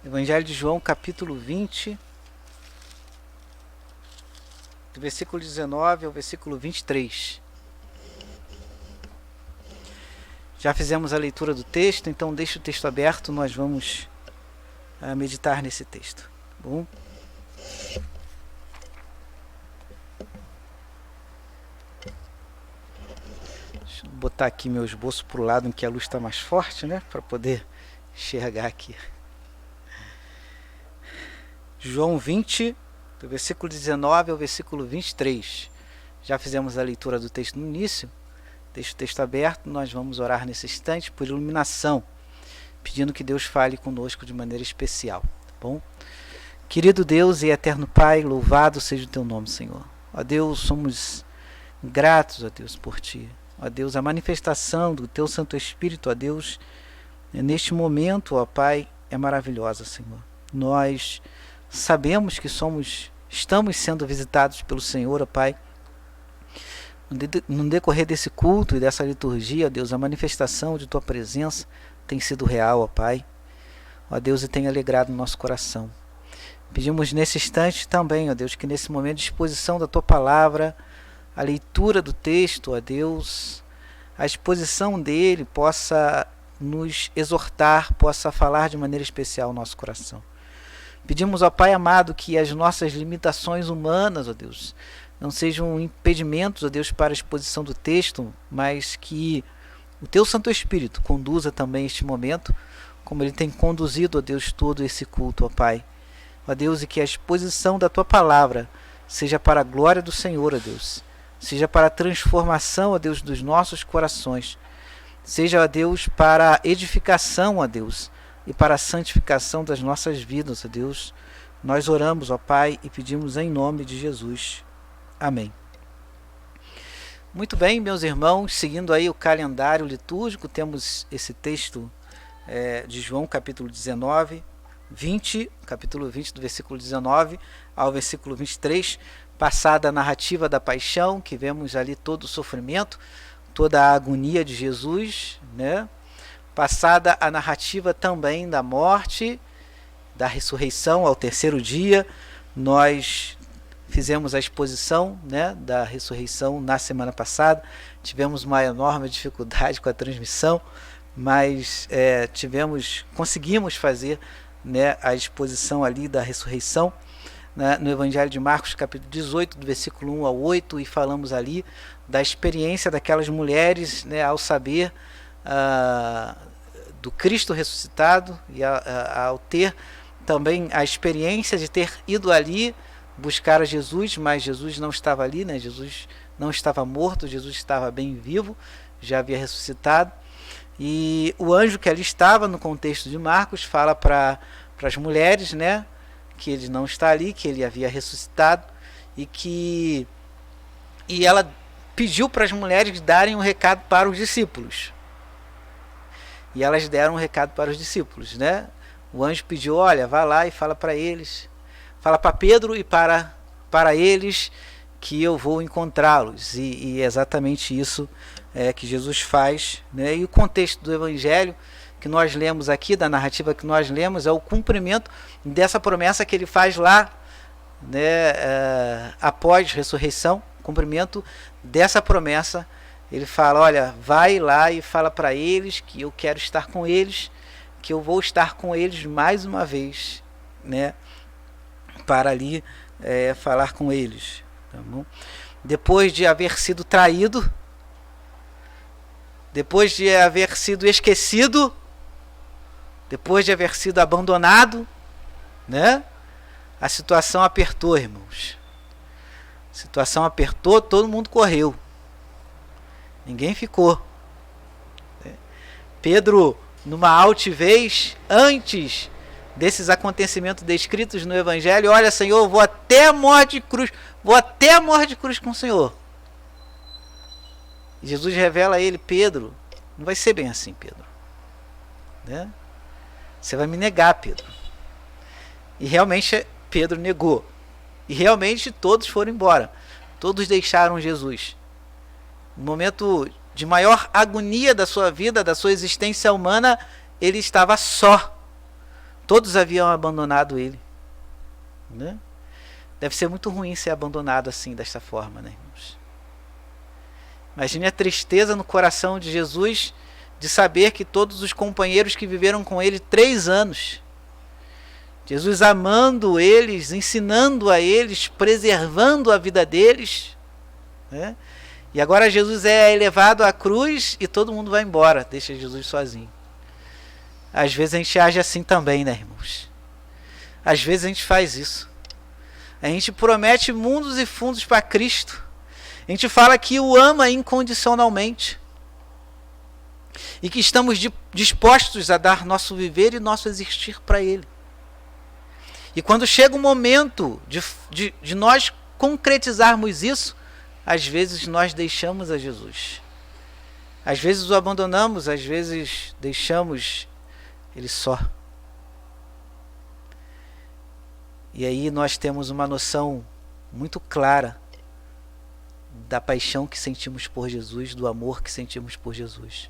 Evangelho de João, capítulo 20, do versículo 19 ao versículo 23. Já fizemos a leitura do texto, então deixa o texto aberto, nós vamos meditar nesse texto. Tá bom? Deixa eu botar aqui meu esboço para o lado em que a luz está mais forte, né? Para poder enxergar aqui. João 20, do versículo 19 ao versículo 23. Já fizemos a leitura do texto no início. Deixa o texto aberto, nós vamos orar nesse instante por iluminação, pedindo que Deus fale conosco de maneira especial. Tá bom? Querido Deus e eterno Pai, louvado seja o teu nome, Senhor. Ó Deus, somos gratos, ó Deus, por ti. Ó Deus, a manifestação do teu Santo Espírito, ó Deus, neste momento, ó Pai, é maravilhosa, Senhor. Nós sabemos que estamos sendo visitados pelo Senhor, ó Pai. No decorrer desse culto e dessa liturgia, ó Deus, a manifestação de tua presença tem sido real, ó Pai. Ó Deus, e tem alegrado o nosso coração. Pedimos nesse instante também, ó Deus, que nesse momento de exposição da tua palavra, a leitura do texto, ó Deus, a exposição dele possa nos exortar, possa falar de maneira especial ao nosso coração. Pedimos ao Pai amado que as nossas limitações humanas, ó Deus, não sejam impedimentos, ó Deus, para a exposição do texto, mas que o teu Santo Espírito conduza também este momento, como ele tem conduzido, ó Deus, todo esse culto, ó Pai. Ó Deus, e que a exposição da tua palavra seja para a glória do Senhor, ó Deus, seja para a transformação, ó Deus, dos nossos corações, seja, ó Deus, para a edificação, ó Deus, e para a santificação das nossas vidas, ó Deus. Nós oramos, ó Pai, e pedimos em nome de Jesus. Amém. Muito bem, meus irmãos, seguindo aí o calendário litúrgico, temos esse texto de João, capítulo 20, capítulo 20, do versículo 19 ao versículo 23, passada a narrativa da paixão, que vemos ali todo o sofrimento, toda a agonia de Jesus, né? Passada a narrativa também da morte, da ressurreição ao terceiro dia. Nós fizemos a exposição, né, da ressurreição na semana passada. Tivemos uma enorme dificuldade com a transmissão, mas conseguimos fazer, né, a exposição ali da ressurreição, né, no Evangelho de Marcos, capítulo 18, do versículo 1 ao 8, e falamos ali da experiência daquelas mulheres, né, ao saber do Cristo ressuscitado e ao ter também a experiência de ter ido ali buscar a Jesus, mas Jesus não estava ali, né? Jesus não estava morto, Jesus estava bem vivo, já havia ressuscitado. E o anjo que ali estava, no contexto de Marcos, fala para as mulheres, né, que ele não está ali, que ele havia ressuscitado, e ela pediu para as mulheres darem um recado para os discípulos. E elas deram um recado para os discípulos, né? O anjo pediu, olha, vá lá e fala para eles, fala para Pedro e para eles que eu vou encontrá-los. E é exatamente isso que Jesus faz, né? E o contexto do Evangelho que nós lemos aqui, da narrativa que nós lemos, é o cumprimento dessa promessa que ele faz lá, né, após ressurreição, cumprimento dessa promessa. Ele fala, olha, vai lá e fala para eles que eu quero estar com eles, que eu vou estar com eles mais uma vez, né, para ali falar com eles. Tá bom? Depois de haver sido traído, depois de haver sido esquecido, depois de haver sido abandonado, né, a situação apertou, irmãos. A situação apertou, todo mundo correu. Ninguém ficou. Pedro, numa altivez, antes desses acontecimentos descritos no Evangelho, olha, Senhor, vou até a morte de cruz com o Senhor. E Jesus revela a ele, Pedro, não vai ser bem assim, Pedro, né? Você vai me negar, Pedro. E realmente Pedro negou. E realmente todos foram embora. Todos deixaram Jesus. No momento de maior agonia da sua vida, da sua existência humana, ele estava só, Todos haviam abandonado ele, né? Deve ser muito ruim ser abandonado assim, desta forma, né, irmãos? Imagine a tristeza no coração de Jesus de saber que todos os companheiros que viveram com ele 3 anos, Jesus amando eles, ensinando a eles, preservando a vida deles, né? E agora Jesus é elevado à cruz e todo mundo vai embora, deixa Jesus sozinho. Às vezes a gente age assim também, né, irmãos? Às vezes a gente faz isso. A gente promete mundos e fundos para Cristo. A gente fala que o ama incondicionalmente. E que estamos dispostos a dar nosso viver e nosso existir para Ele. E quando chega o momento de nós concretizarmos isso, às vezes nós deixamos a Jesus. Às vezes o abandonamos, às vezes deixamos Ele só. E aí nós temos uma noção muito clara da paixão que sentimos por Jesus, do amor que sentimos por Jesus.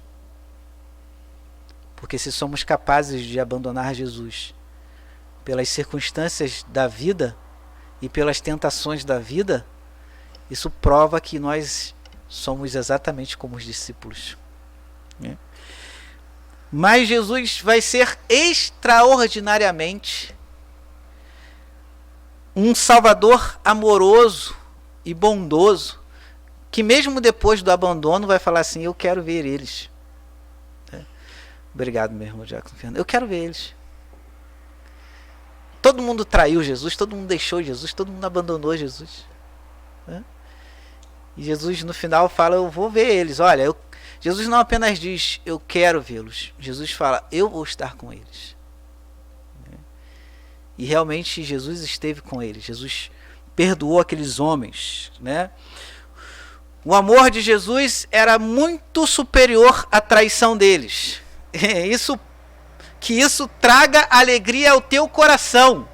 Porque se somos capazes de abandonar Jesus pelas circunstâncias da vida e pelas tentações da vida, isso prova que nós somos exatamente como os discípulos, né? Mas Jesus vai ser extraordinariamente um Salvador amoroso e bondoso, que mesmo depois do abandono vai falar assim: eu quero ver eles. Obrigado, meu irmão Jackson Fernando. Eu quero ver eles. Todo mundo traiu Jesus, todo mundo deixou Jesus, todo mundo abandonou Jesus, né? E Jesus no final fala: eu vou ver eles. Olha, Jesus não apenas diz eu quero vê-los, Jesus fala: eu vou estar com eles. E realmente Jesus esteve com eles. Jesus perdoou aqueles homens, né? O amor de Jesus era muito superior à traição deles. Que isso traga alegria ao teu coração.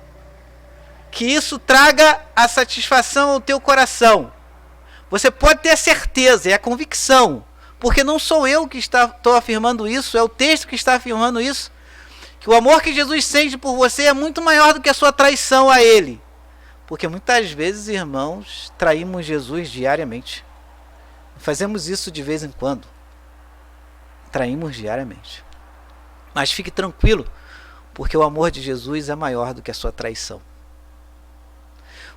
Que isso traga a satisfação ao teu coração. Você pode ter a certeza, é a convicção, porque não sou eu que estou afirmando isso, é o texto que está afirmando isso, que o amor que Jesus sente por você é muito maior do que a sua traição a Ele. Porque muitas vezes, irmãos, traímos Jesus diariamente. Fazemos isso de vez em quando. Traímos diariamente. Mas fique tranquilo, porque o amor de Jesus é maior do que a sua traição.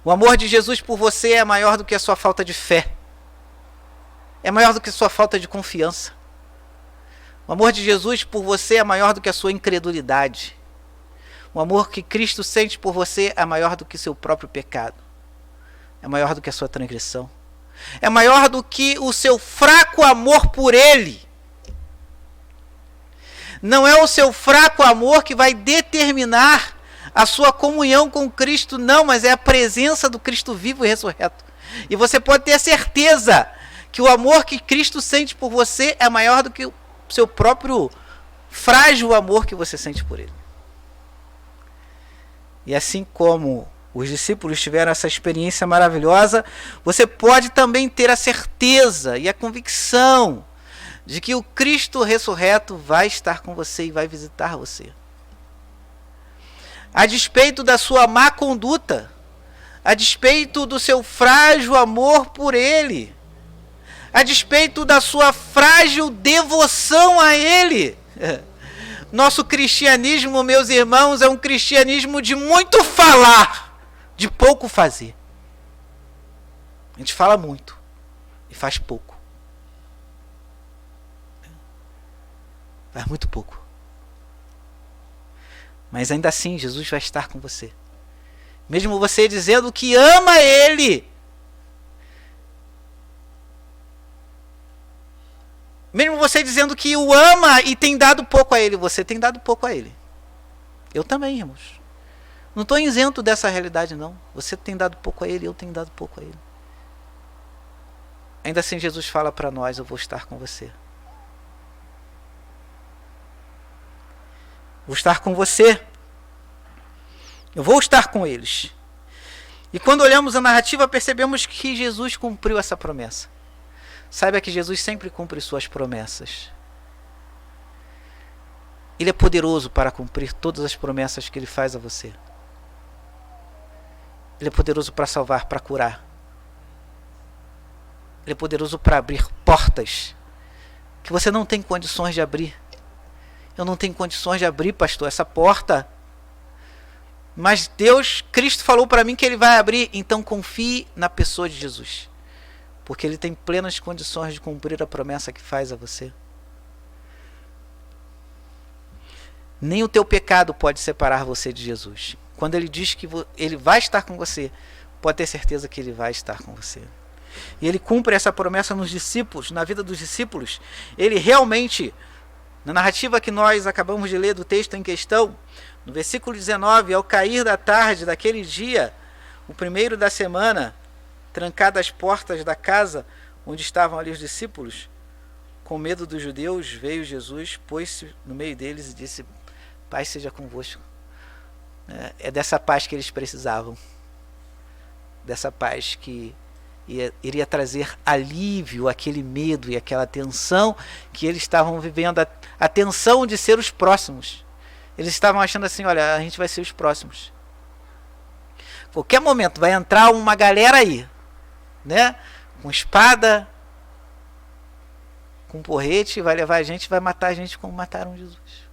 O amor de Jesus por você é maior do que a sua falta de fé. É maior do que a sua falta de confiança. O amor de Jesus por você é maior do que a sua incredulidade. O amor que Cristo sente por você é maior do que seu próprio pecado. É maior do que a sua transgressão. É maior do que o seu fraco amor por Ele. Não é o seu fraco amor que vai determinar a sua comunhão com Cristo, não, mas é a presença do Cristo vivo e ressurreto. E você pode ter a certeza que o amor que Cristo sente por você é maior do que o seu próprio frágil amor que você sente por Ele. E assim como os discípulos tiveram essa experiência maravilhosa, você pode também ter a certeza e a convicção de que o Cristo ressurreto vai estar com você e vai visitar você. A despeito da sua má conduta, a despeito do seu frágil amor por Ele, a despeito da sua frágil devoção a Ele. Nosso cristianismo, meus irmãos, é um cristianismo de muito falar, de pouco fazer. A gente fala muito e faz pouco. Faz muito pouco. Mas ainda assim, Jesus vai estar com você. Mesmo você dizendo que ama Ele. Mesmo você dizendo que o ama e tem dado pouco a Ele. Você tem dado pouco a Ele. Eu também, irmãos. Não estou isento dessa realidade, não. Você tem dado pouco a Ele, eu tenho dado pouco a Ele. Ainda assim, Jesus fala para nós: eu vou estar com você. Vou estar com você. Eu vou estar com eles. E quando olhamos a narrativa, percebemos que Jesus cumpriu essa promessa. Saiba que Jesus sempre cumpre suas promessas. Ele é poderoso para cumprir todas as promessas que Ele faz a você. Ele é poderoso para salvar, para curar. Ele é poderoso para abrir portas que você não tem condições de abrir. Eu não tenho condições de abrir, pastor, essa porta. Mas Deus, Cristo falou para mim que Ele vai abrir. Então confie na pessoa de Jesus. Porque Ele tem plenas condições de cumprir a promessa que faz a você. Nem o teu pecado pode separar você de Jesus. Quando Ele diz que Ele vai estar com você, pode ter certeza que Ele vai estar com você. E Ele cumpre essa promessa nos discípulos, na vida dos discípulos. Ele realmente, na narrativa que nós acabamos de ler do texto em questão, no versículo 19, ao cair da tarde daquele dia, o primeiro da semana, trancadas as portas da casa onde estavam ali os discípulos, com medo dos judeus, veio Jesus, pôs-se no meio deles e disse: paz seja convosco. É dessa paz que eles precisavam. Dessa paz que iria trazer alívio àquele medo e àquela tensão que eles estavam vivendo, a tensão de ser os próximos. Eles estavam achando assim: olha, a gente vai ser os próximos. Qualquer momento vai entrar uma galera aí, né? Com espada, com porrete, vai levar a gente, vai matar a gente como mataram Jesus.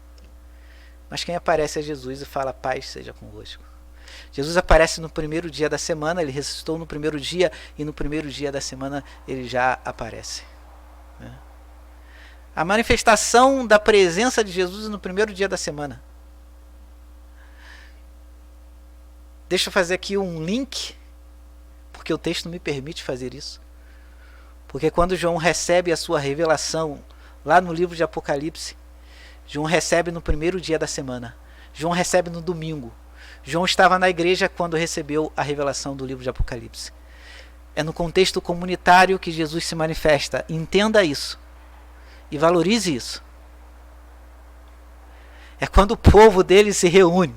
Mas quem aparece é Jesus e fala: paz seja convosco. Jesus aparece no primeiro dia da semana, Ele ressuscitou no primeiro dia, e no primeiro dia da semana Ele já aparece. A manifestação da presença de Jesus no primeiro dia da semana. Deixa eu fazer aqui um link, porque o texto não me permite fazer isso. Porque quando João recebe a sua revelação, lá no livro de Apocalipse, João recebe no primeiro dia da semana. João recebe no domingo. João estava na igreja quando recebeu a revelação do livro de Apocalipse. É no contexto comunitário que Jesus se manifesta. Entenda isso. E valorize isso. É quando o povo dele se reúne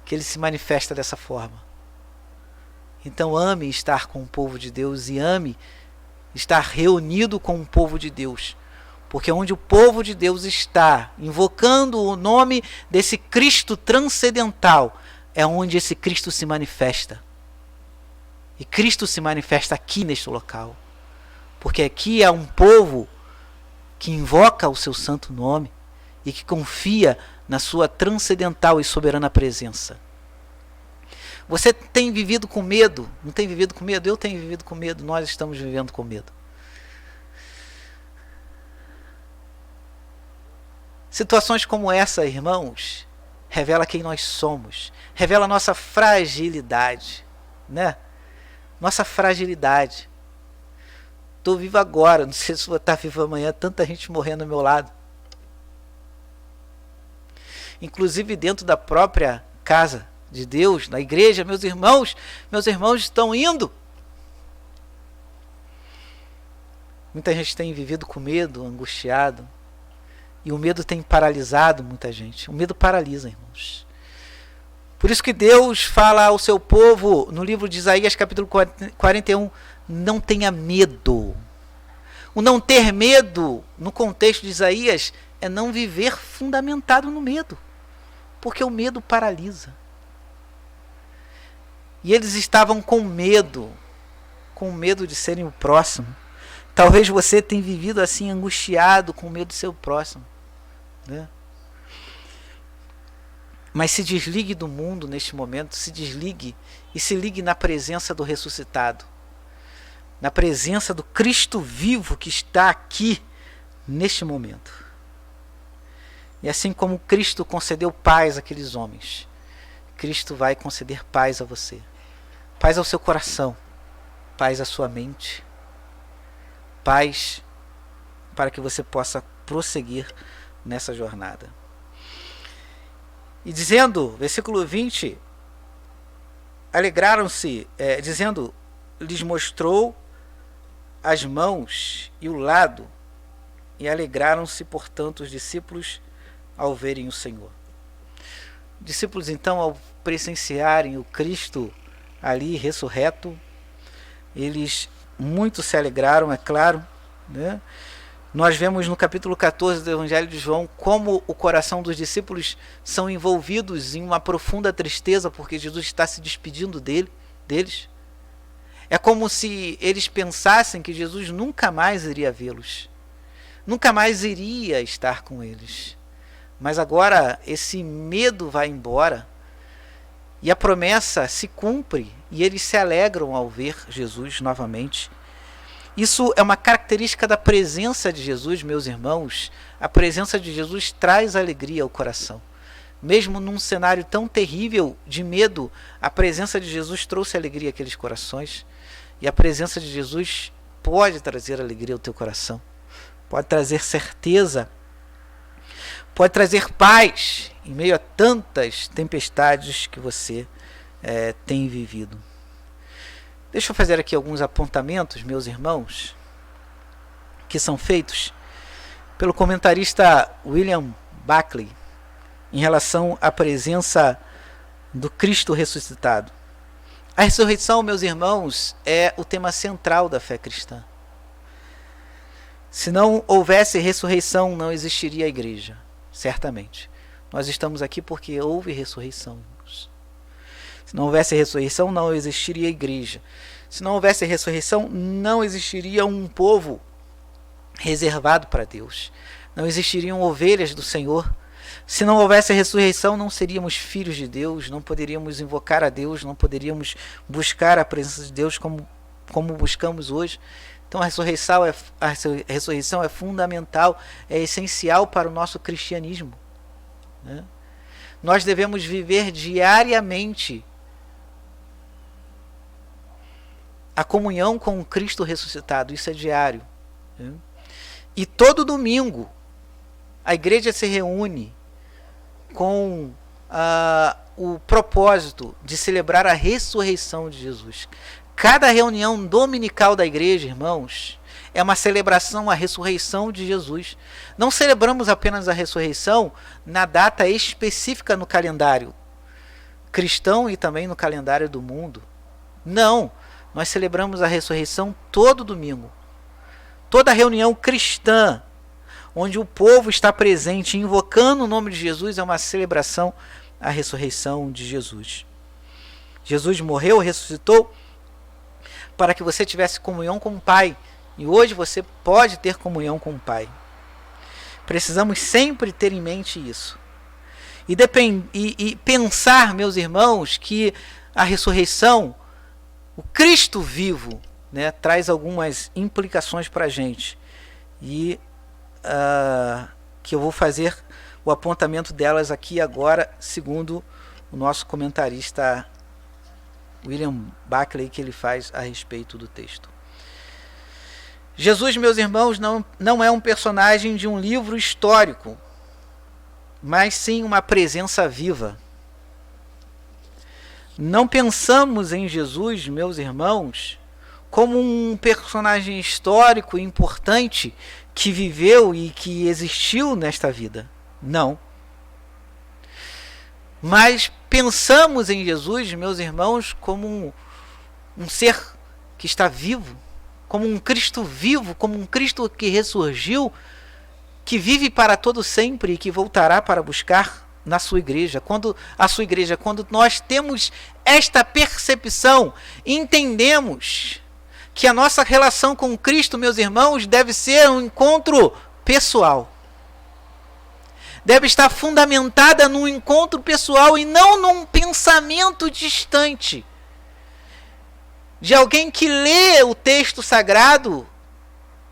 que ele se manifesta dessa forma. Então ame estar com o povo de Deus e ame estar reunido com o povo de Deus. Porque onde o povo de Deus está, invocando o nome desse Cristo transcendental, é onde esse Cristo se manifesta. E Cristo se manifesta aqui neste local. Porque aqui é um povo que invoca o seu santo nome e que confia na sua transcendental e soberana presença. Você tem vivido com medo? Não tem vivido com medo? Eu tenho vivido com medo. Nós estamos vivendo com medo. Situações como essa, irmãos, revela quem nós somos, revela a nossa fragilidade, né? Nossa fragilidade. Estou vivo agora, não sei se vou estar vivo amanhã, tanta gente morrendo ao meu lado. Inclusive dentro da própria casa de Deus, na igreja, meus irmãos estão indo. Muita gente tem vivido com medo, angustiado. E o medo tem paralisado muita gente. O medo paralisa, irmãos. Por isso que Deus fala ao seu povo, no livro de Isaías, capítulo 41, não tenha medo. O não ter medo, no contexto de Isaías, é não viver fundamentado no medo. Porque o medo paralisa. E eles estavam com medo de serem o próximo. Talvez você tenha vivido assim, angustiado, com medo de ser o próximo. Né? Mas se desligue do mundo neste momento, se desligue e se ligue na presença do ressuscitado, na presença do Cristo vivo que está aqui neste momento. E assim como Cristo concedeu paz àqueles homens, Cristo vai conceder paz a você, paz ao seu coração, paz à sua mente, paz para que você possa prosseguir nessa jornada. E dizendo, versículo 20, alegraram-se, dizendo, lhes mostrou as mãos e o lado, e alegraram-se, portanto, os discípulos ao verem o Senhor. Os discípulos, então, ao presenciarem o Cristo ali ressurreto, eles muito se alegraram, é claro, né? Nós vemos no capítulo 14 do Evangelho de João como o coração dos discípulos são envolvidos em uma profunda tristeza porque Jesus está se despedindo deles. É como se eles pensassem que Jesus nunca mais iria vê-los, nunca mais iria estar com eles. Mas agora esse medo vai embora e a promessa se cumpre e eles se alegram ao ver Jesus novamente. Isso é uma característica da presença de Jesus, meus irmãos. A presença de Jesus traz alegria ao coração. Mesmo num cenário tão terrível de medo, a presença de Jesus trouxe alegria àqueles corações. E a presença de Jesus pode trazer alegria ao teu coração. Pode trazer certeza. Pode trazer paz em meio a tantas tempestades que você tem vivido. Deixa eu fazer aqui alguns apontamentos, meus irmãos, que são feitos pelo comentarista William Buckley em relação à presença do Cristo ressuscitado. A ressurreição, meus irmãos, é o tema central da fé cristã. Se não houvesse ressurreição, não existiria a igreja, certamente. Nós estamos aqui porque houve ressurreição. Se não houvesse ressurreição, não existiria a igreja. Se não houvesse ressurreição, não existiria um povo reservado para Deus. Não existiriam ovelhas do Senhor. Se não houvesse ressurreição, não seríamos filhos de Deus, não poderíamos invocar a Deus, não poderíamos buscar a presença de Deus como buscamos hoje. Então a ressurreição é fundamental, é essencial para o nosso cristianismo, né? Nós devemos viver diariamente a comunhão com o Cristo ressuscitado, isso é diário, né? E todo domingo a igreja se reúne com o propósito de celebrar a ressurreição de Jesus. Cada reunião dominical da igreja, irmãos, é uma celebração à ressurreição de Jesus. Não celebramos apenas a ressurreição na data específica no calendário cristão e também no calendário do mundo. Não, nós celebramos a ressurreição todo domingo. Toda reunião cristã, onde o povo está presente invocando o nome de Jesus, é uma celebração à ressurreição de Jesus. Jesus morreu, ressuscitou, para que você tivesse comunhão com o Pai. E hoje você pode ter comunhão com o Pai. Precisamos sempre ter em mente isso. E pensar, meus irmãos, que a ressurreição, o Cristo vivo, né, traz algumas implicações para a gente. E que eu vou fazer o apontamento delas aqui agora, segundo o nosso comentarista William Buckley, que ele faz a respeito do texto. Jesus, meus irmãos, não é um personagem de um livro histórico, mas sim uma presença viva. Não pensamos em Jesus, meus irmãos, como um personagem histórico importante que viveu e que existiu nesta vida. Não. Mas pensamos em Jesus, meus irmãos, como um ser que está vivo, como um Cristo vivo, como um Cristo que ressurgiu, que vive para todo sempre e que voltará para buscar na sua igreja. Quando nós temos esta percepção, entendemos que a nossa relação com Cristo, meus irmãos, deve ser um encontro pessoal. Deve estar fundamentada num encontro pessoal e não num pensamento distante de alguém que lê o texto sagrado,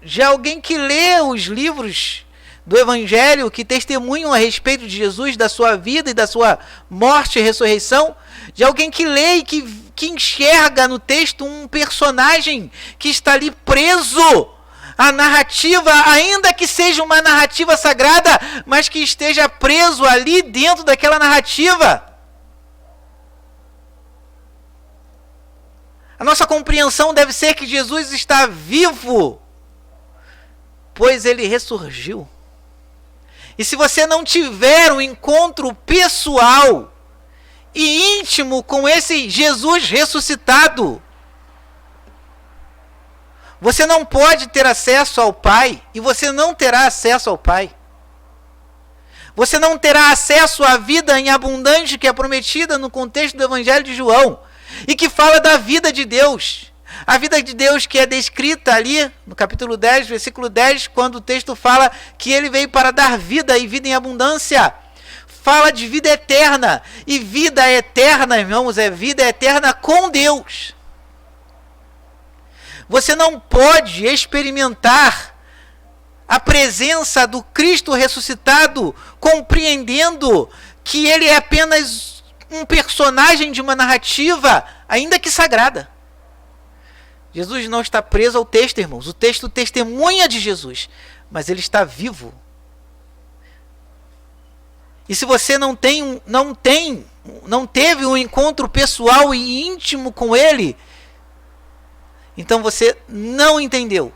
de alguém que lê os livros do Evangelho que testemunham a respeito de Jesus, da sua vida e da sua morte e ressurreição, de alguém que lê e que enxerga no texto um personagem que está ali preso à narrativa, ainda que seja uma narrativa sagrada, mas que esteja preso ali dentro daquela narrativa. A nossa compreensão deve ser que Jesus está vivo, pois ele ressurgiu. E se você não tiver um encontro pessoal e íntimo com esse Jesus ressuscitado, Você não pode ter acesso ao Pai e você não terá acesso ao Pai. Você não terá acesso à vida em abundante que é prometida no contexto do Evangelho de João e que fala da vida de Deus. A vida de Deus que é descrita ali no capítulo 10, versículo 10, quando o texto fala que ele veio para dar vida e vida em abundância. Fala de vida eterna. E vida eterna, irmãos, é vida eterna com Deus. Você não pode experimentar a presença do Cristo ressuscitado compreendendo que ele é apenas um personagem de uma narrativa, ainda que sagrada. Jesus não está preso ao texto, irmãos. O texto testemunha de Jesus, mas ele está vivo. E se você não teve um encontro pessoal e íntimo com ele, então você não entendeu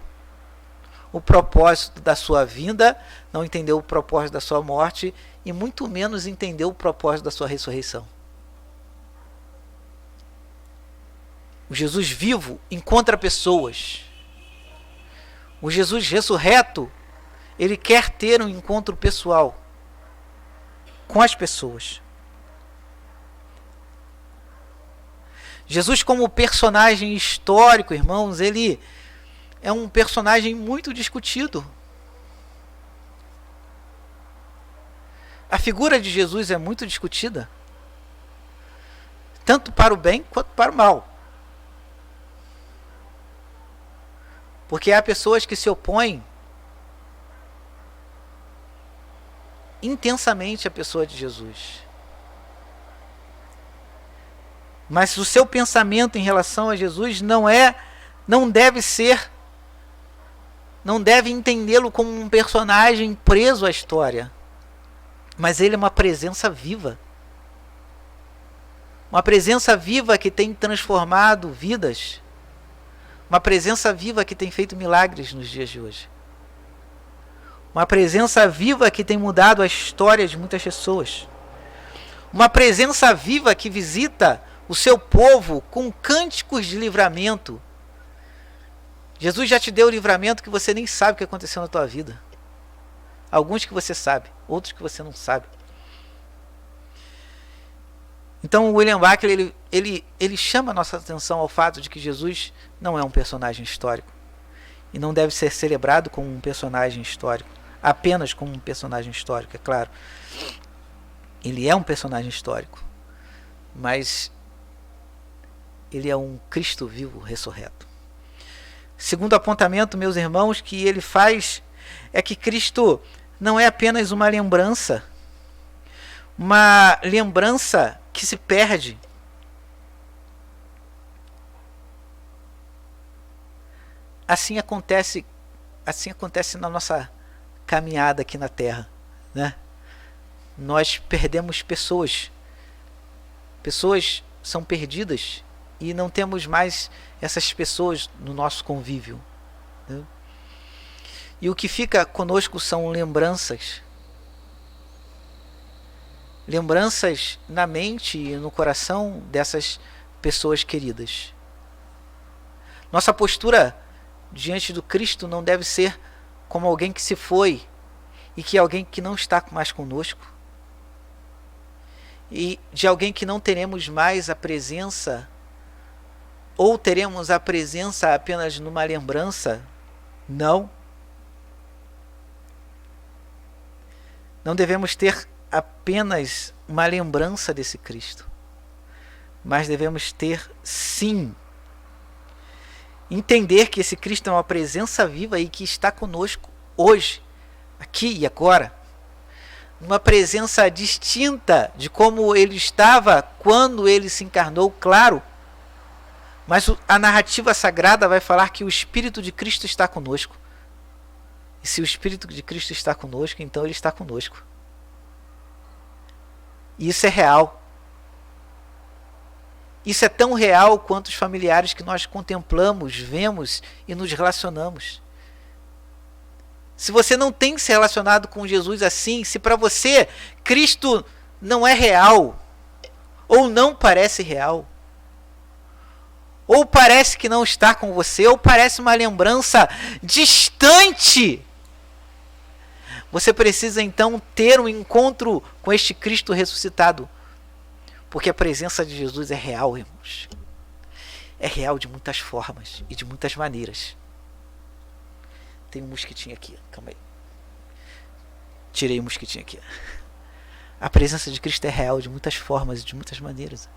o propósito da sua vinda, não entendeu o propósito da sua morte e muito menos entendeu o propósito da sua ressurreição. O Jesus vivo encontra pessoas. O Jesus ressurreto, ele quer ter um encontro pessoal com as pessoas. Jesus como personagem histórico, irmãos, ele é um personagem muito discutido. A figura de Jesus é muito discutida, tanto para o bem quanto para o mal. Porque há pessoas que se opõem intensamente à pessoa de Jesus. Mas o seu pensamento em relação a Jesus não deve entendê-lo como um personagem preso à história. Mas ele é uma presença viva. Uma presença viva que tem transformado vidas. Uma presença viva que tem feito milagres nos dias de hoje. Uma presença viva que tem mudado a história de muitas pessoas. Uma presença viva que visita o seu povo com cânticos de livramento. Jesus já te deu o livramento que você nem sabe o que aconteceu na tua vida. Alguns que você sabe, outros que você não sabe. Então o William Buckley ele chama a nossa atenção ao fato de que Jesus não é um personagem histórico. E não deve ser celebrado como um personagem histórico. Apenas como um personagem histórico, é claro. Ele é um personagem histórico. Mas ele é um Cristo vivo ressurreto. Segundo apontamento, meus irmãos, que ele faz é que Cristo não é apenas uma lembrança que se perde. Assim acontece na nossa caminhada aqui na Terra, né? Nós perdemos pessoas. Pessoas são perdidas e não temos mais essas pessoas no nosso convívio, né? E o que fica conosco são lembranças. Lembranças na mente e no coração dessas pessoas queridas. Nossa postura diante do Cristo não deve ser como alguém que se foi e que é alguém que não está mais conosco. E de alguém que não teremos mais a presença, ou teremos a presença apenas numa lembrança. Não. Não devemos ter apenas uma lembrança desse Cristo, mas devemos ter, sim, entender que esse Cristo é uma presença viva e que está conosco hoje, aqui e agora. Uma presença distinta de como ele estava quando ele se encarnou, claro. Mas a narrativa sagrada vai falar que o Espírito de Cristo está conosco. E se o Espírito de Cristo está conosco, então ele está conosco. E isso é real. Isso é tão real quanto os familiares que nós contemplamos, vemos e nos relacionamos. Se você não tem se relacionado com Jesus assim, se para você Cristo não é real, ou não parece real, ou parece que não está com você, ou parece uma lembrança distante. Você precisa então ter um encontro com este Cristo ressuscitado, porque a presença de Jesus é real, irmãos. É real de muitas formas e de muitas maneiras. Tem um mosquitinho aqui, calma aí. Tirei o mosquitinho aqui. A presença de Cristo é real de muitas formas e de muitas maneiras.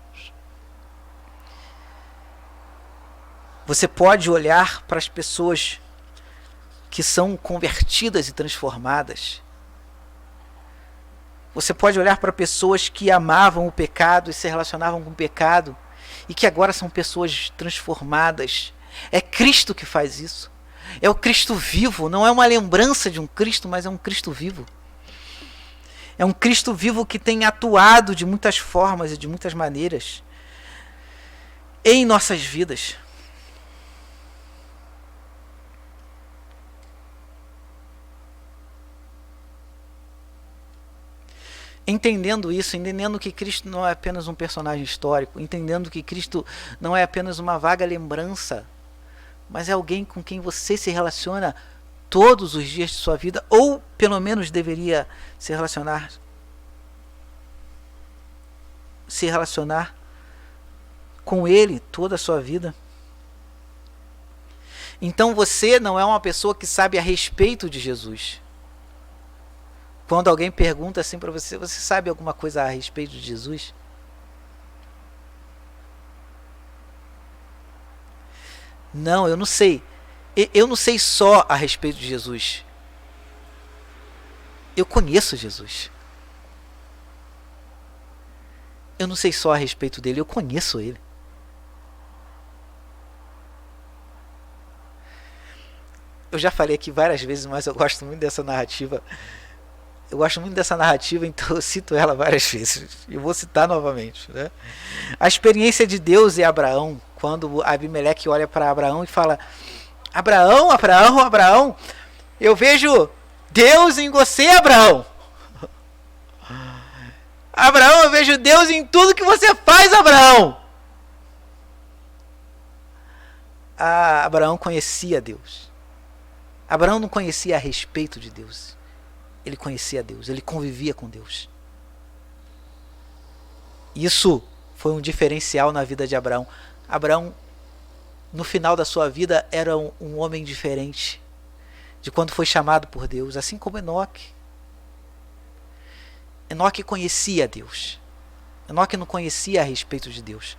Você pode olhar para as pessoas que são convertidas e transformadas. Você pode olhar para pessoas que amavam o pecado e se relacionavam com o pecado e que agora são pessoas transformadas. É Cristo que faz isso. É o Cristo vivo, não é uma lembrança de um Cristo, mas é um Cristo vivo. É um Cristo vivo que tem atuado de muitas formas e de muitas maneiras em nossas vidas. Entendendo isso, entendendo que Cristo não é apenas um personagem histórico, entendendo que Cristo não é apenas uma vaga lembrança, mas é alguém com quem você se relaciona todos os dias de sua vida, ou pelo menos deveria se relacionar com Ele toda a sua vida. Então você não é uma pessoa que sabe a respeito de Jesus. Quando alguém pergunta assim para você, você sabe alguma coisa a respeito de Jesus? Não, eu não sei. Eu não sei só a respeito de Jesus. Eu conheço Jesus. Eu não sei só a respeito dele, eu conheço ele. Eu já falei aqui várias vezes, mas eu gosto muito dessa narrativa. Eu gosto muito dessa narrativa, então eu cito ela várias vezes. E vou citar novamente, né? A experiência de Deus e Abraão, quando Abimeleque olha para Abraão e fala: Abraão, Abraão, Abraão, eu vejo Deus em você, Abraão. Abraão, eu vejo Deus em tudo que você faz, Abraão. Abraão conhecia Deus. Abraão não conhecia a respeito de Deus. Ele conhecia Deus, ele convivia com Deus. Isso foi um diferencial na vida de Abraão. Abraão, no final da sua vida, era um homem diferente de quando foi chamado por Deus, assim como Enoque. Enoque conhecia Deus. Enoque não conhecia a respeito de Deus.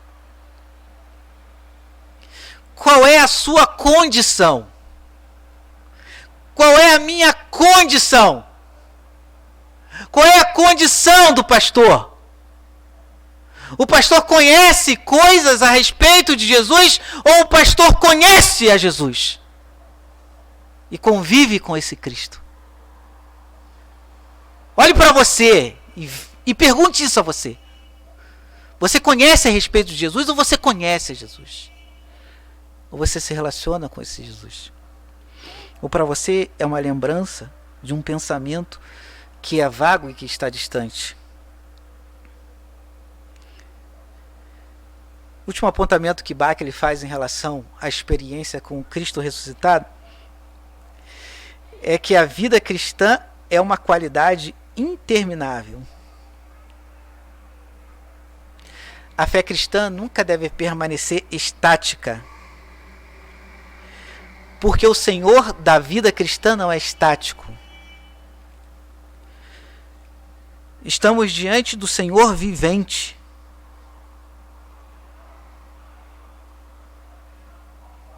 Qual é a sua condição? Qual é a minha condição? Qual é a condição do pastor? O pastor conhece coisas a respeito de Jesus ou o pastor conhece a Jesus e convive com esse Cristo? Olhe para você e pergunte isso a você. Você conhece a respeito de Jesus ou você conhece Jesus? Ou você se relaciona com esse Jesus? Ou para você é uma lembrança de um pensamento que é vago e que está distante? O último apontamento que Bach ele faz em relação à experiência com o Cristo ressuscitado é que a vida cristã é uma qualidade interminável. A fé cristã nunca deve permanecer estática, porque o Senhor da vida cristã não é estático. Estamos diante do Senhor vivente.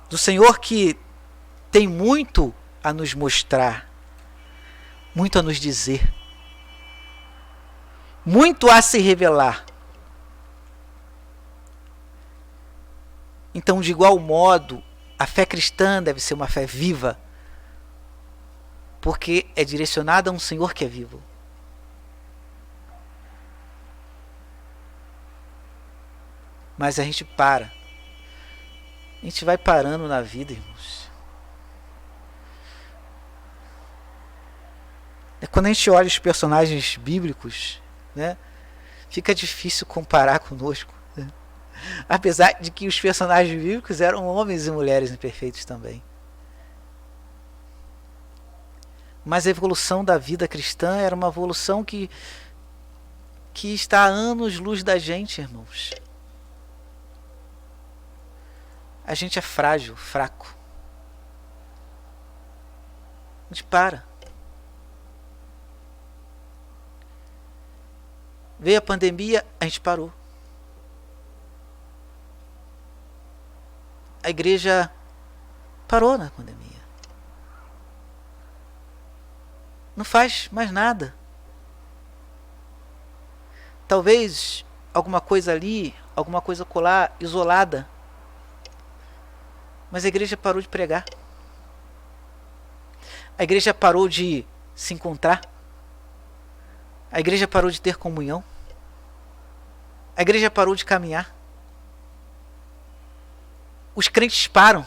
Do Senhor que tem muito a nos mostrar, muito a nos dizer, muito a se revelar. Então, de igual modo, a fé cristã deve ser uma fé viva, porque é direcionada a um Senhor que é vivo. Mas a gente para. A gente vai parando na vida, irmãos. Quando a gente olha os personagens bíblicos, né, fica difícil comparar conosco, né? Apesar de que os personagens bíblicos eram homens e mulheres imperfeitos também. Mas a evolução da vida cristã era uma evolução que está a anos-luz da gente, irmãos. A gente é frágil, fraco. A gente para. Veio a pandemia, a gente parou. A igreja parou na pandemia. Não faz mais nada. Talvez alguma coisa ali, alguma coisa colar, isolada. Mas a igreja parou de pregar. A igreja parou de se encontrar. A igreja parou de ter comunhão. A igreja parou de caminhar. Os crentes param,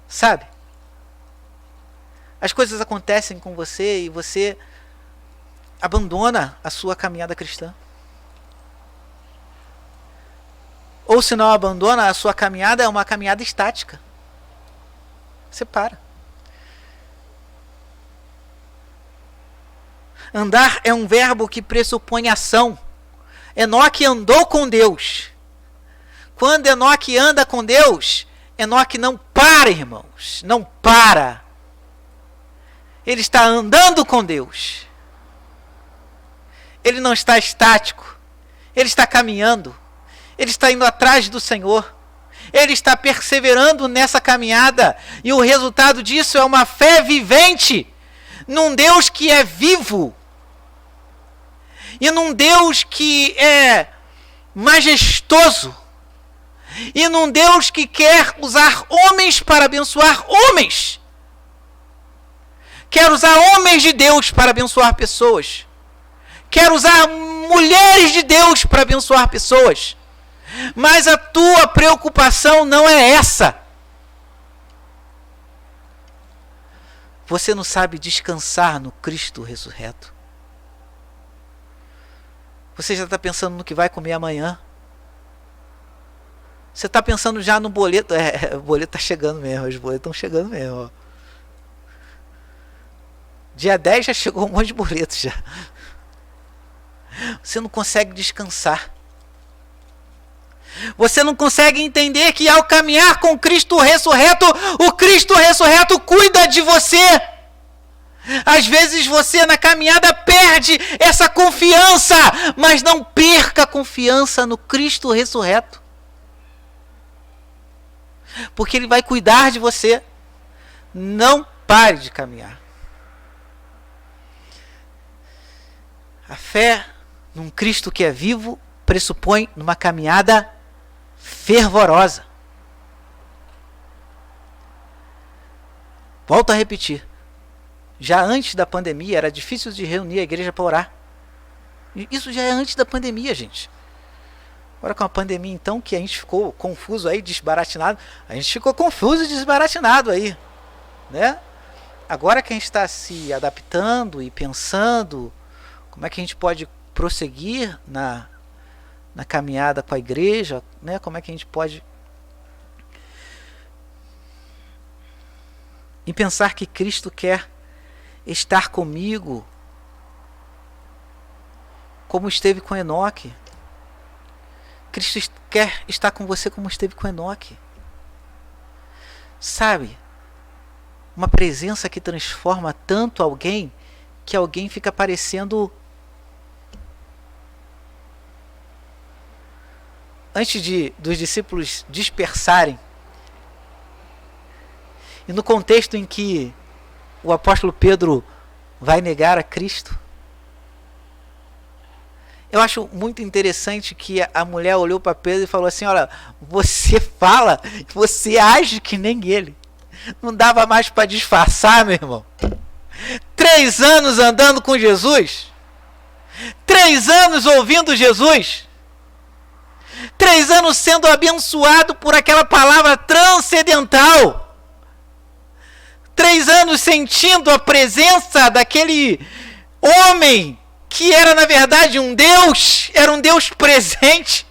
sabe? As coisas acontecem com você e você abandona a sua caminhada cristã. Ou se não abandona, a sua caminhada é uma caminhada estática. Você para. Andar é um verbo que pressupõe ação. Enoque andou com Deus. Quando Enoque anda com Deus, Enoque não para, irmãos. Não para. Ele está andando com Deus. Ele não está estático. Ele está caminhando. Ele está indo atrás do Senhor. Ele está perseverando nessa caminhada. E o resultado disso é uma fé vivente num Deus que é vivo. E num Deus que é majestoso. E num Deus que quer usar homens para abençoar homens. Quer usar homens de Deus para abençoar pessoas. Quer usar mulheres de Deus para abençoar pessoas. Mas a tua preocupação não é essa. Você não sabe descansar no Cristo ressurreto. Você já está pensando no que vai comer amanhã. Você está pensando já no boleto. O boleto está chegando mesmo. Os boletos estão chegando mesmo. Ó. Dia 10 já chegou um monte de boleto já. Você não consegue descansar. Você não consegue entender que ao caminhar com Cristo ressurreto, o Cristo ressurreto cuida de você. Às vezes você na caminhada perde essa confiança, mas não perca a confiança no Cristo ressurreto. Porque Ele vai cuidar de você. Não pare de caminhar. A fé num Cristo que é vivo pressupõe numa caminhada fervorosa. Volto a repetir. Já antes da pandemia era difícil de reunir a igreja para orar. Isso já é antes da pandemia, gente. Agora com a pandemia então que a gente ficou confuso aí, desbaratinado. A gente ficou confuso e desbaratinado aí, né? Agora que a gente está se adaptando e pensando como é que a gente pode prosseguir na caminhada com a igreja, né? Como é que a gente pode em pensar que Cristo quer estar comigo como esteve com Enoque. Cristo quer estar com você como esteve com Enoque. Sabe? Uma presença que transforma tanto alguém que alguém fica parecendo... Antes dos discípulos dispersarem, e no contexto em que o apóstolo Pedro vai negar a Cristo, eu acho muito interessante que a mulher olhou para Pedro e falou assim: olha, você fala, você age que nem ele. Não dava mais para disfarçar, meu irmão. 3 anos andando com Jesus, 3 anos ouvindo Jesus, 3 anos sendo abençoado por aquela palavra transcendental, 3 anos sentindo a presença daquele homem que era na verdade um Deus, era um Deus presente.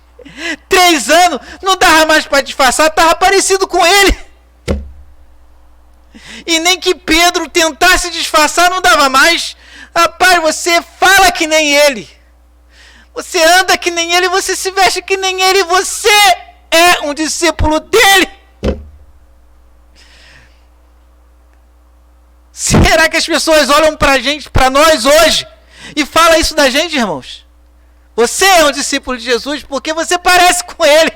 3 anos, não dava mais para disfarçar, estava parecido com ele. E nem que Pedro tentasse disfarçar, não dava mais. Rapaz, você fala que nem ele. Você anda que nem ele, você se veste que nem ele, você é um discípulo dele. Será que as pessoas olham pra gente, pra nós hoje, e falam isso da gente, irmãos? Você é um discípulo de Jesus porque você parece com ele.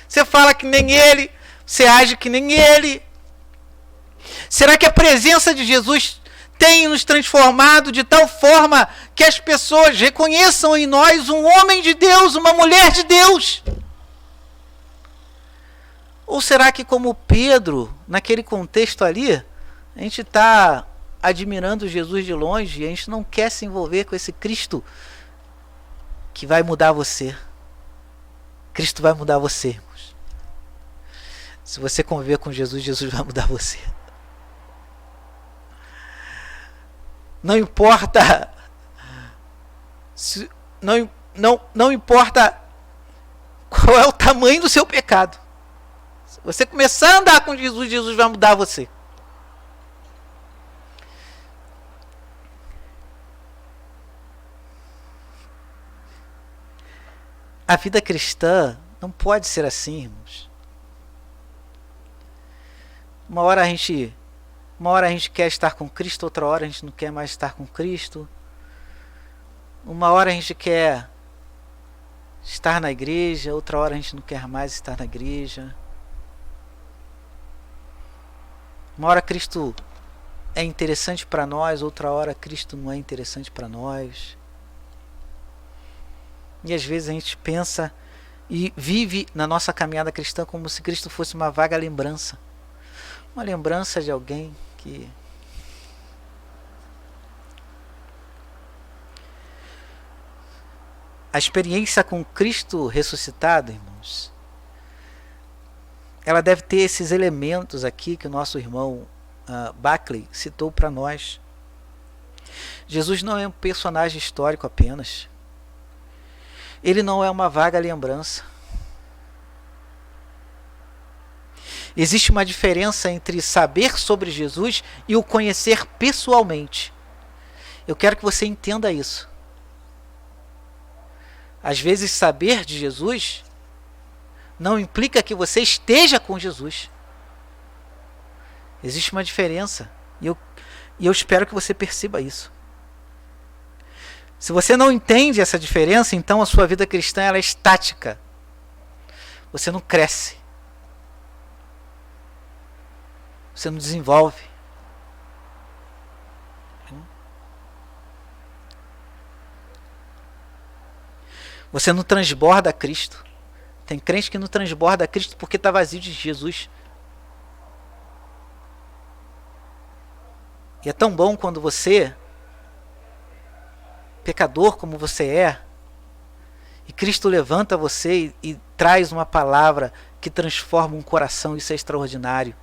Você fala que nem ele, você age que nem ele. Será que a presença de Jesus tem nos transformado de tal forma que as pessoas reconheçam em nós um homem de Deus, uma mulher de Deus? Ou será que, como Pedro, naquele contexto ali, a gente está admirando Jesus de longe e a gente não quer se envolver com esse Cristo que vai mudar você? Cristo vai mudar você, irmãos. Se você conviver com Jesus, Jesus vai mudar você. Não importa não importa qual é o tamanho do seu pecado. Se você começar a andar com Jesus, Jesus vai mudar você. A vida cristã não pode ser assim, irmãos. Uma hora a gente quer estar com Cristo, outra hora a gente não quer mais estar com Cristo. Uma hora a gente quer estar na igreja, outra hora a gente não quer mais estar na igreja. Uma hora Cristo é interessante para nós, outra hora Cristo não é interessante para nós. E às vezes a gente pensa e vive na nossa caminhada cristã como se Cristo fosse uma vaga lembrança. Uma lembrança de alguém que... A experiência com Cristo ressuscitado, irmãos, ela deve ter esses elementos aqui que o nosso irmão Buckley citou para nós. Jesus não é um personagem histórico apenas. Ele não é uma vaga lembrança. Existe uma diferença entre saber sobre Jesus e o conhecer pessoalmente. Eu quero que você entenda isso. Às vezes, saber de Jesus não implica que você esteja com Jesus. Existe uma diferença. E eu espero que você perceba isso. Se você não entende essa diferença, então a sua vida cristã ela é estática. Você não cresce. Você não desenvolve. Você não transborda Cristo. Tem crente que não transborda Cristo porque está vazio de Jesus. E é tão bom quando você, pecador como você é, e Cristo levanta você e traz uma palavra que transforma um coração. Isso é extraordinário.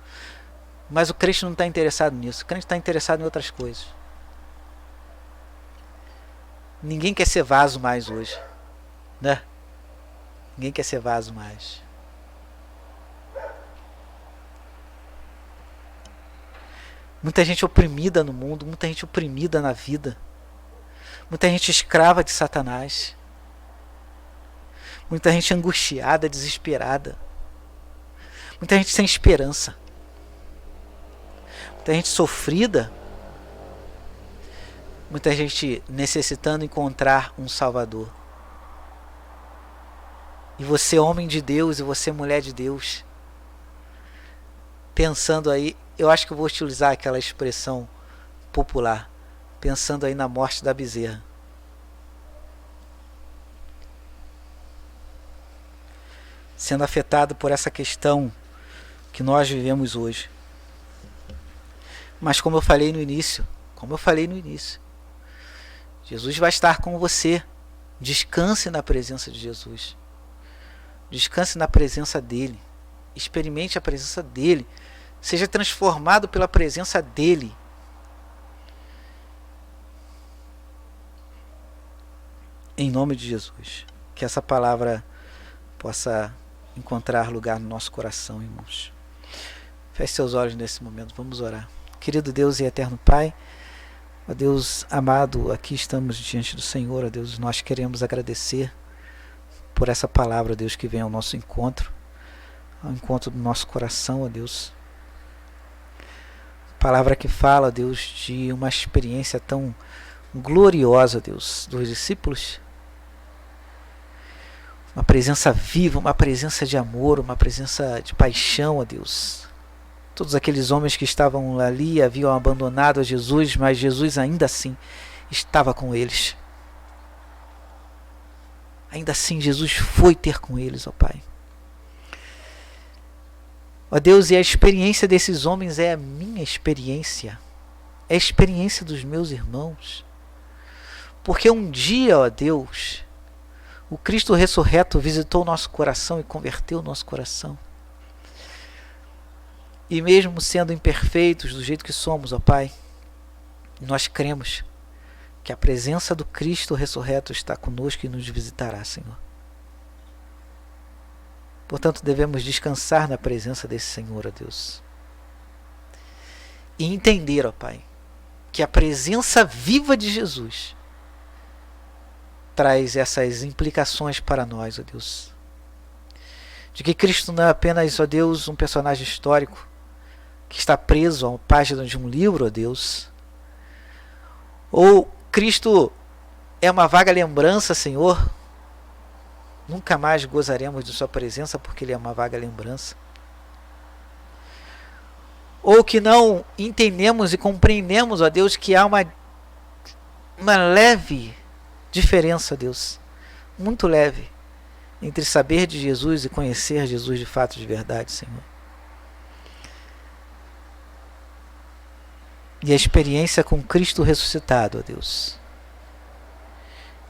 Mas o crente não está interessado nisso. O crente está interessado em outras coisas. Ninguém quer ser vaso mais hoje, né? Ninguém quer ser vaso mais. Muita gente oprimida no mundo, muita gente oprimida na vida. Muita gente escrava de Satanás. Muita gente angustiada, desesperada. Muita gente sem esperança. Muita gente sofrida. Muita gente necessitando encontrar um Salvador. E você, homem de Deus, e você, mulher de Deus, pensando aí, eu acho que eu vou utilizar aquela expressão popular, pensando aí na morte da bezerra. Sendo afetado por essa questão que nós vivemos hoje. Mas como eu falei no início, Jesus vai estar com você. Descanse na presença de Jesus. Descanse na presença dele. Experimente a presença dele. Seja transformado pela presença dele. Em nome de Jesus. Que essa palavra possa encontrar lugar no nosso coração, irmãos. Feche seus olhos nesse momento, vamos orar. Querido Deus e eterno Pai, ó Deus amado, aqui estamos diante do Senhor, ó Deus, nós queremos agradecer por essa palavra, ó Deus, que vem ao nosso encontro, ao encontro do nosso coração, ó Deus. Palavra que fala, ó Deus, de uma experiência tão gloriosa, ó Deus, dos discípulos. Uma presença viva, uma presença de amor, uma presença de paixão, ó Deus. Todos aqueles homens que estavam ali haviam abandonado a Jesus, mas Jesus ainda assim estava com eles. Ainda assim Jesus foi ter com eles, ó Pai. Ó Deus, e a experiência desses homens é a minha experiência. É a experiência dos meus irmãos. Porque um dia, ó Deus, o Cristo ressurreto visitou o nosso coração e converteu o nosso coração. E mesmo sendo imperfeitos do jeito que somos, ó Pai, nós cremos que a presença do Cristo ressurreto está conosco e nos visitará, Senhor. Portanto, devemos descansar na presença desse Senhor, ó Deus. E entender, ó Pai, que a presença viva de Jesus traz essas implicações para nós, ó Deus. De que Cristo não é apenas, ó Deus, um personagem histórico que está preso a uma página de um livro, ó Deus. Ou Cristo é uma vaga lembrança, Senhor. Nunca mais gozaremos de sua presença porque Ele é uma vaga lembrança. Ou que não entendemos e compreendemos, ó Deus, que há uma leve diferença, Deus, muito leve, entre saber de Jesus e conhecer Jesus de fato, de verdade, Senhor. E a experiência com Cristo ressuscitado, ó Deus,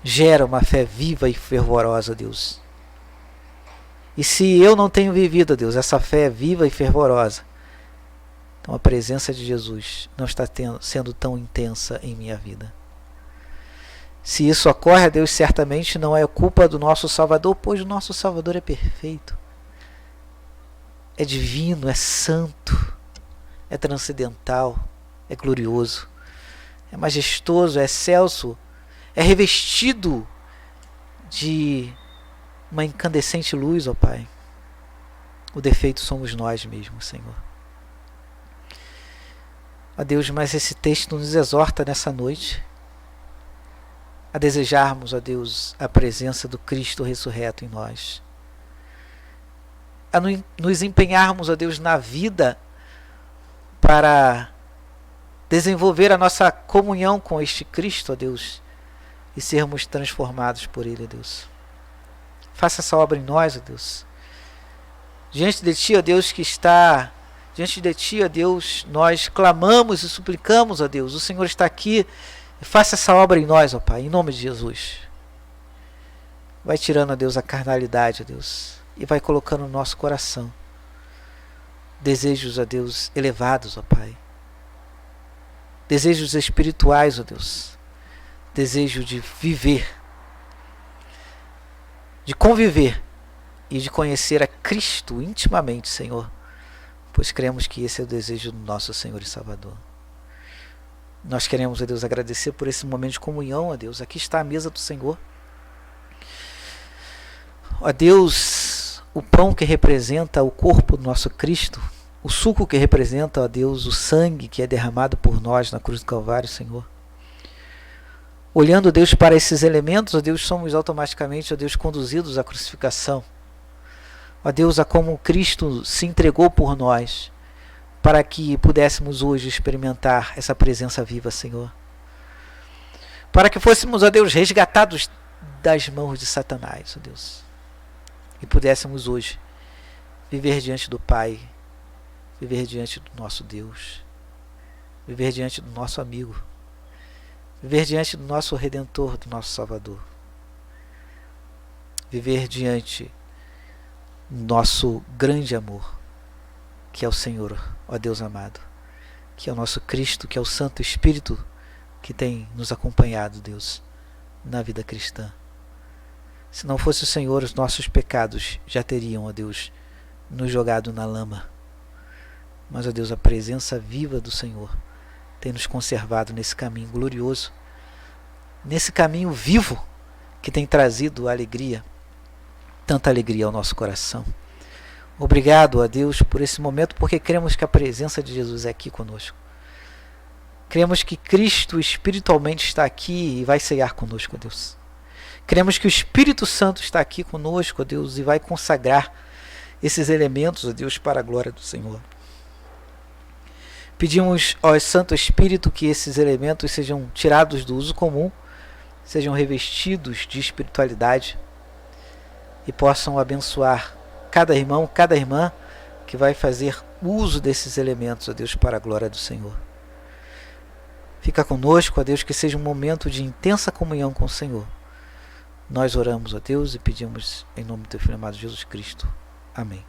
gera uma fé viva e fervorosa, ó Deus. E se eu não tenho vivido, ó Deus, essa fé viva e fervorosa, então a presença de Jesus não está sendo tão intensa em minha vida. Se isso ocorre, Deus, certamente não é culpa do nosso Salvador, pois o nosso Salvador é perfeito, é divino, é santo, é transcendental, é glorioso, é majestoso, é excelso, é revestido de uma incandescente luz, ó Pai. O defeito somos nós mesmos, Senhor. Ó Deus, mas esse texto nos exorta nessa noite a desejarmos, ó Deus, a presença do Cristo ressurreto em nós. A nos empenharmos, ó Deus, na vida para desenvolver a nossa comunhão com este Cristo, ó Deus, e sermos transformados por Ele, ó Deus. Faça essa obra em nós, ó Deus. Diante de Ti, ó Deus, que está diante de Ti, ó Deus, nós clamamos e suplicamos, ó Deus. O Senhor está aqui. Faça essa obra em nós, ó Pai, em nome de Jesus. Vai tirando, ó Deus, a carnalidade, ó Deus, e vai colocando no nosso coração desejos, ó Deus, elevados, ó Pai. Desejos espirituais, ó Deus. Desejo de viver, de conviver e de conhecer a Cristo intimamente, Senhor, pois cremos que esse é o desejo do nosso Senhor e Salvador. Nós queremos, ó Deus, agradecer por esse momento de comunhão, ó Deus. Aqui está a mesa do Senhor. Ó Deus, o pão que representa o corpo do nosso Cristo, o suco que representa, ó Deus, o sangue que é derramado por nós na cruz do Calvário, Senhor. Olhando, Deus, para esses elementos, ó Deus, somos automaticamente, ó Deus, conduzidos à crucificação. Ó Deus, a como Cristo se entregou por nós, para que pudéssemos hoje experimentar essa presença viva, Senhor. Para que fôssemos, ó Deus, resgatados das mãos de Satanás, ó Deus. E pudéssemos hoje viver diante do Pai, viver diante do nosso Deus, viver diante do nosso amigo, viver diante do nosso Redentor, do nosso Salvador, viver diante do nosso grande amor, que é o Senhor, ó Deus amado, que é o nosso Cristo, que é o Santo Espírito que tem nos acompanhado, Deus, na vida cristã. Se não fosse o Senhor, os nossos pecados já teriam, ó Deus, nos jogado na lama. Mas, ó Deus, a presença viva do Senhor tem nos conservado nesse caminho glorioso, nesse caminho vivo que tem trazido alegria, tanta alegria ao nosso coração. Obrigado, ó Deus, por esse momento, porque cremos que a presença de Jesus é aqui conosco. Cremos que Cristo espiritualmente está aqui e vai ceiar conosco, ó Deus. Cremos que o Espírito Santo está aqui conosco, ó Deus, e vai consagrar esses elementos, ó Deus, para a glória do Senhor. Pedimos ao Santo Espírito que esses elementos sejam tirados do uso comum, sejam revestidos de espiritualidade e possam abençoar cada irmão, cada irmã que vai fazer uso desses elementos, ó Deus, para a glória do Senhor. Fica conosco, ó Deus, que seja um momento de intensa comunhão com o Senhor. Nós oramos, ó Deus, e pedimos em nome do teu Filho amado Jesus Cristo. Amém.